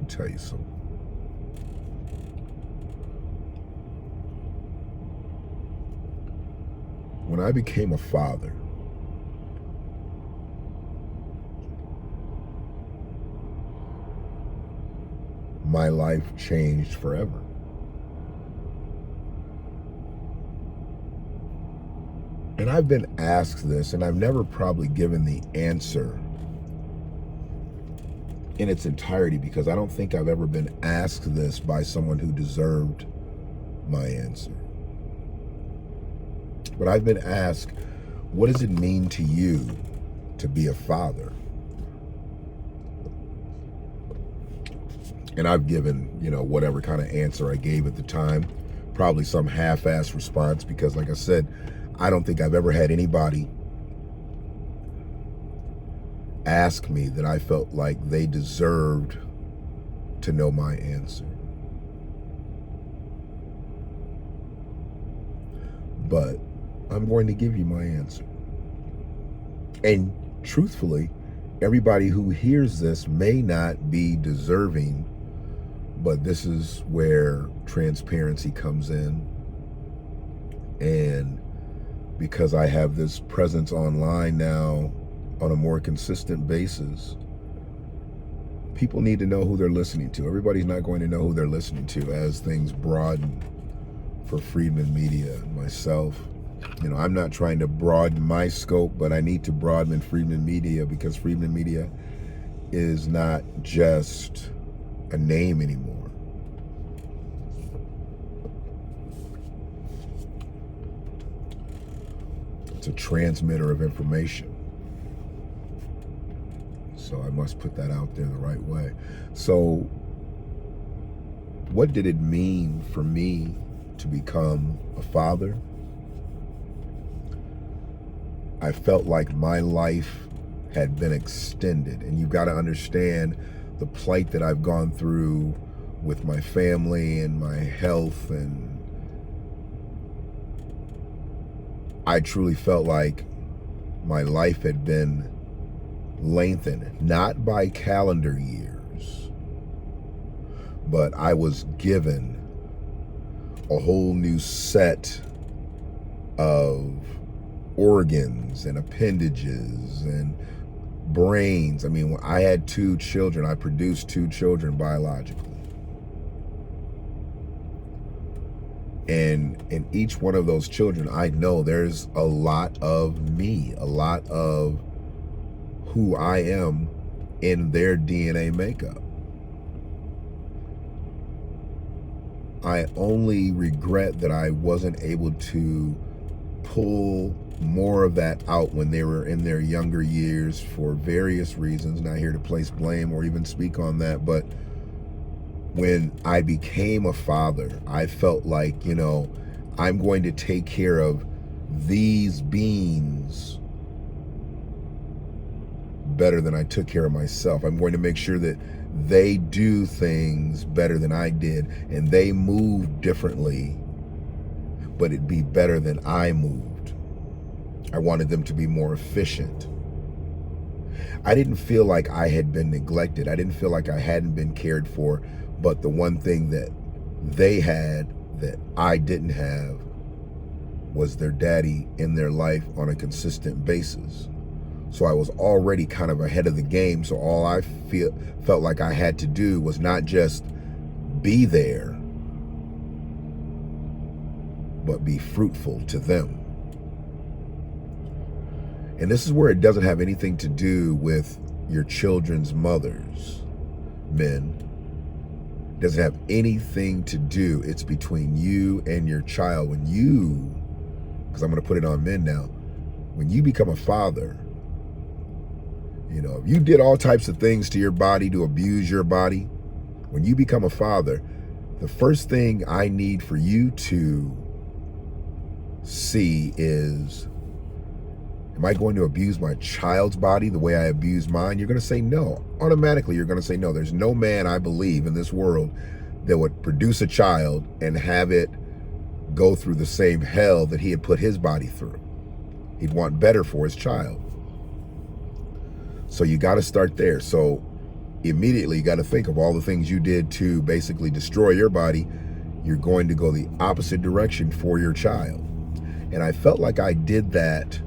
tell you something. When I became a father, my life changed forever. And I've been asked this, and I've never probably given the answer in its entirety because I don't think I've ever been asked this by someone who deserved my answer. But I've been asked, what does it mean to you to be a father? And I've given, whatever kind of answer I gave at the time, probably some half-assed response because, like I said, I don't think I've ever had anybody ask me that I felt like they deserved to know my answer. But I'm going to give you my answer. And truthfully, everybody who hears this may not be deserving, but this is where transparency comes in. And because I have this presence online now on a more consistent basis, people need to know who they're listening to. Everybody's not going to know who they're listening to as things broaden for Freedman Media and myself. I'm not trying to broaden my scope, but I need to broaden Freedman Media because Freedman Media is not just a name anymore. It's a transmitter of information. So I must put that out there the right way. So what did it mean for me to become a father? I felt like my life had been extended. And you've got to understand the plight that I've gone through with my family and my health, and I truly felt like my life had been lengthened, not by calendar years, but I was given a whole new set of organs and appendages and brains. I mean, when I had 2 children, I produced 2 children biologically. And in each one of those children, I know there's a lot of me, a lot of who I am in their DNA makeup. I only regret that I wasn't able to pull more of that out when they were in their younger years for various reasons. Not here to place blame or even speak on that, but when I became a father, I felt like, I'm going to take care of these beings better than I took care of myself. I'm going to make sure that they do things better than I did, and they move differently, but it'd be better than I moved. I wanted them to be more efficient. I didn't feel like I had been neglected. I didn't feel like I hadn't been cared for, but the one thing that they had that I didn't have was their daddy in their life on a consistent basis. So I was already kind of ahead of the game. So all I felt like I had to do was not just be there, but be fruitful to them. And this is where it doesn't have anything to do with your children's mothers, men. It doesn't have anything to do. It's between you and your child. When you, because I'm going to put it on men now, when you become a father, if you did all types of things to your body to abuse your body, when you become a father, the first thing I need for you to see is, am I going to abuse my child's body the way I abuse mine? You're going to say no. Automatically, you're going to say no. There's no man, I believe, in this world that would produce a child and have it go through the same hell that he had put his body through. He'd want better for his child. So you got to start there. So immediately you got to think of all the things you did to basically destroy your body. You're going to go the opposite direction for your child. And I felt like I did that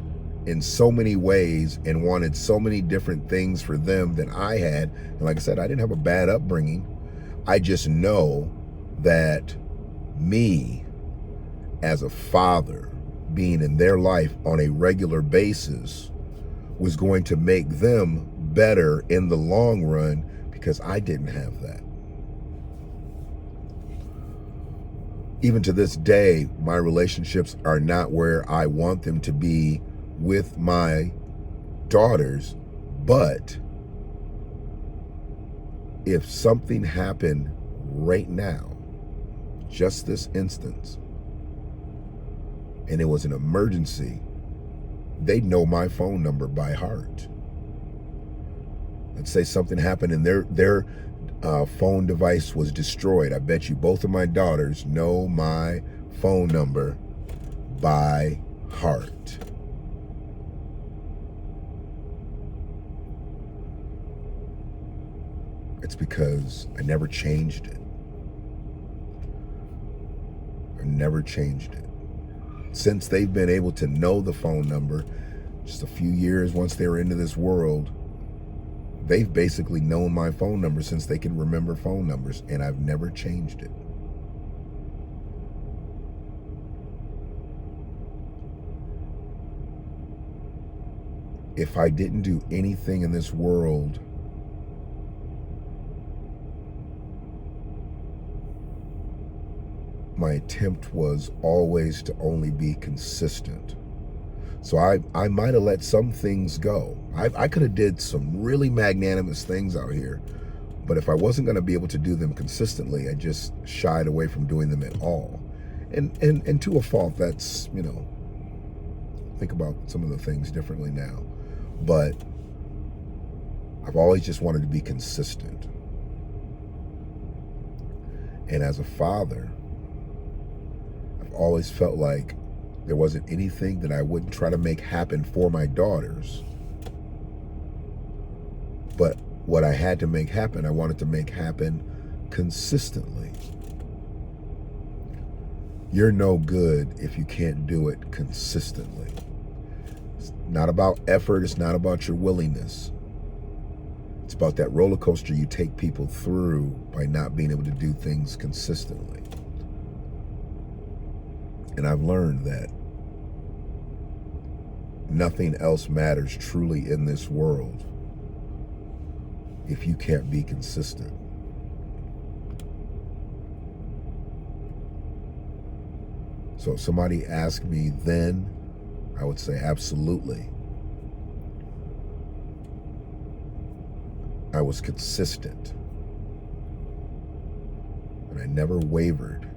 in so many ways and wanted so many different things for them than I had. And like I said, I didn't have a bad upbringing. I just know that me as a father being in their life on a regular basis was going to make them better in the long run because I didn't have that. Even to this day, my relationships are not where I want them to be with my daughters, but if something happened right now, just this instance, and it was an emergency, they'd know my phone number by heart. Let's say something happened and their phone device was destroyed. I bet you both of my daughters know my phone number by heart. It's because I never changed it. I never changed it. Since they've been able to know the phone number, just a few years once they were into this world, they've basically known my phone number since they can remember phone numbers, and I've never changed it. If I didn't do anything in this world my attempt was always to only be consistent. So I might have let some things go. I could have did some really magnanimous things out here, but if I wasn't going to be able to do them consistently, I just shied away from doing them at all. And to a fault, that's, you know, think about some of the things differently now. But I've always just wanted to be consistent. And as a father, I've always felt like there wasn't anything that I wouldn't try to make happen for my daughters. But what I had to make happen, I wanted to make happen consistently. You're no good if you can't do it consistently. It's not about effort. It's not about your willingness. It's about that roller coaster you take people through by not being able to do things consistently. And I've learned that nothing else matters truly in this world if you can't be consistent. So if somebody asked me then, I would say absolutely. I was consistent. And I never wavered.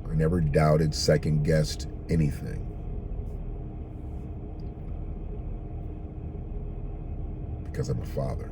I never doubted, second-guessed anything. Because I'm a father.